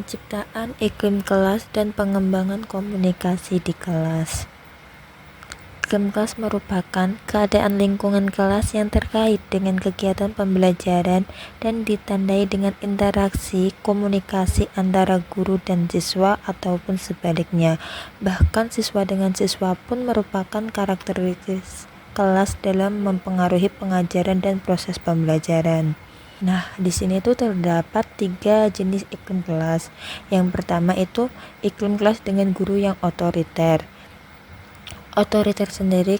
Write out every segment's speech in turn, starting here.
Penciptaan iklim kelas dan pengembangan komunikasi di kelas. Iklim kelas merupakan keadaan lingkungan kelas yang terkait dengan kegiatan pembelajaran dan ditandai dengan interaksi komunikasi antara guru dan siswa ataupun sebaliknya. Bahkan siswa dengan siswa pun merupakan karakteristik kelas dalam mempengaruhi pengajaran dan proses pembelajaran. Nah, di sini tuh terdapat 3 jenis iklim kelas. Yang pertama itu iklim kelas dengan guru yang otoriter. Otoriter sendiri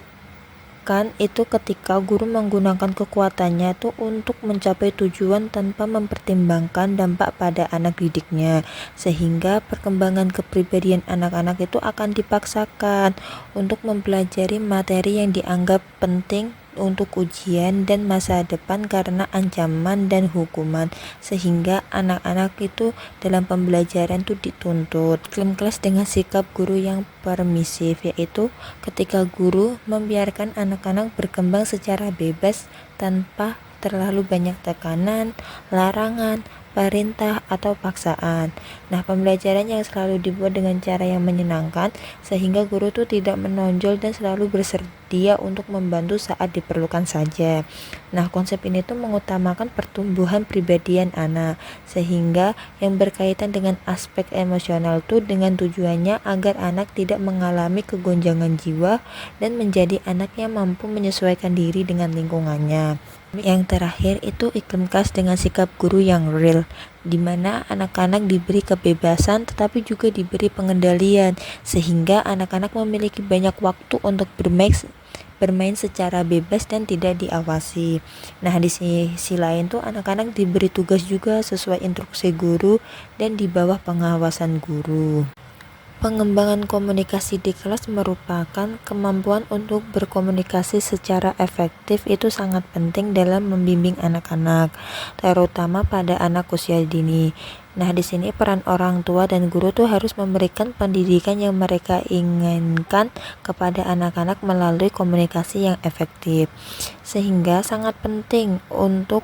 kan itu ketika guru menggunakan kekuatannya tuh untuk mencapai tujuan tanpa mempertimbangkan dampak pada anak didiknya, sehingga perkembangan kepribadian anak-anak itu akan dipaksakan untuk mempelajari materi yang dianggap penting untuk ujian dan masa depan karena ancaman dan hukuman, sehingga anak-anak itu dalam pembelajaran itu dituntut. Iklim kelas dengan sikap guru yang permisif, yaitu ketika guru membiarkan anak-anak berkembang secara bebas tanpa terlalu banyak tekanan, larangan, perintah, atau paksaan. Nah, pembelajaran yang selalu dibuat dengan cara yang menyenangkan sehingga guru tuh tidak menonjol dan selalu bersedia untuk membantu saat diperlukan saja. Nah, konsep ini tuh mengutamakan pertumbuhan pribadian anak, sehingga yang berkaitan dengan aspek emosional tuh dengan tujuannya agar anak tidak mengalami kegonjangan jiwa dan menjadi anak yang mampu menyesuaikan diri dengan lingkungannya. Yang terakhir itu iklim kelas dengan sikap guru yang real, di mana anak-anak diberi kebebasan tetapi juga diberi pengendalian, sehingga anak-anak memiliki banyak waktu untuk bermain secara bebas dan tidak diawasi. Nah, di sisi lain tuh anak-anak diberi tugas juga sesuai instruksi guru dan di bawah pengawasan guru. Pengembangan komunikasi di kelas merupakan kemampuan untuk berkomunikasi secara efektif. Itu sangat penting dalam membimbing anak-anak, terutama pada anak usia dini. Nah, di sini peran orang tua dan guru tuh harus memberikan pendidikan yang mereka inginkan kepada anak-anak melalui komunikasi yang efektif, sehingga sangat penting untuk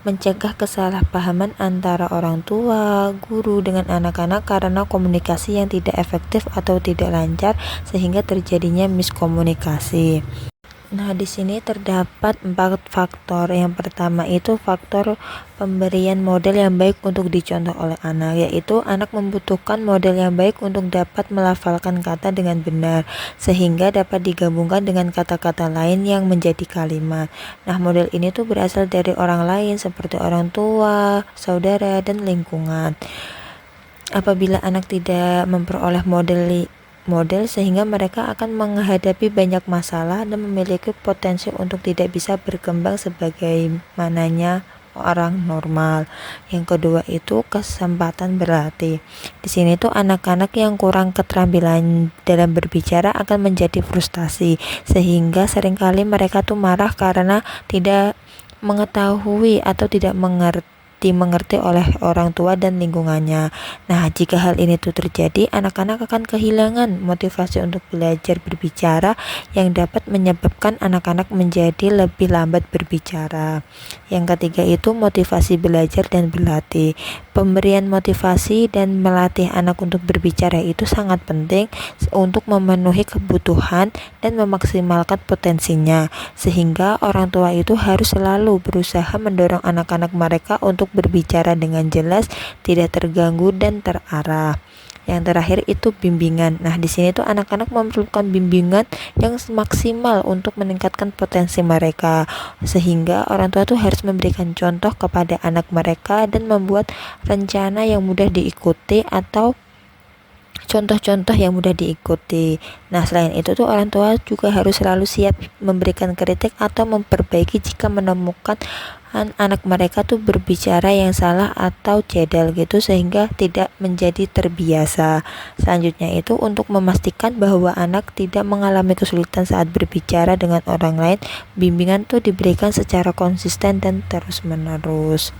mencegah kesalahpahaman antara orang tua, guru dengan anak-anak karena komunikasi yang tidak efektif atau tidak lancar sehingga terjadinya miskomunikasi. Nah, di sini terdapat 4 faktor. Yang pertama itu faktor pemberian model yang baik untuk dicontoh oleh anak, yaitu anak membutuhkan model yang baik untuk dapat melafalkan kata dengan benar, sehingga dapat digabungkan dengan kata-kata lain yang menjadi kalimat. Nah, model ini tuh berasal dari orang lain seperti orang tua, saudara, dan lingkungan. Apabila anak tidak memperoleh model sehingga mereka akan menghadapi banyak masalah dan memiliki potensi untuk tidak bisa berkembang sebagaimananya orang normal. Yang kedua itu kesempatan berlatih. Di sini tuh anak-anak yang kurang keterampilan dalam berbicara akan menjadi frustasi, sehingga seringkali mereka tuh marah karena tidak mengetahui atau tidak dimengerti oleh orang tua dan lingkungannya. Nah, jika hal ini tuh terjadi, anak-anak akan kehilangan motivasi untuk belajar berbicara yang dapat menyebabkan anak-anak menjadi lebih lambat berbicara. Yang ketiga itu motivasi belajar dan berlatih. Pemberian motivasi dan melatih anak untuk berbicara itu sangat penting untuk memenuhi kebutuhan dan memaksimalkan potensinya, sehingga orang tua itu harus selalu berusaha mendorong anak-anak mereka untuk berbicara dengan jelas, tidak terganggu dan terarah. Yang terakhir itu bimbingan. Nah, di sini tuh anak-anak memerlukan bimbingan yang maksimal untuk meningkatkan potensi mereka, sehingga orang tua tuh harus memberikan contoh kepada anak mereka dan membuat rencana yang mudah diikuti atau contoh-contoh yang mudah diikuti. Nah, selain itu tuh orang tua juga harus selalu siap memberikan kritik atau memperbaiki jika menemukan anak mereka tuh berbicara yang salah atau jadal gitu, sehingga tidak menjadi terbiasa. Selanjutnya itu untuk memastikan bahwa anak tidak mengalami kesulitan saat berbicara dengan orang lain, bimbingan tuh diberikan secara konsisten dan terus-menerus.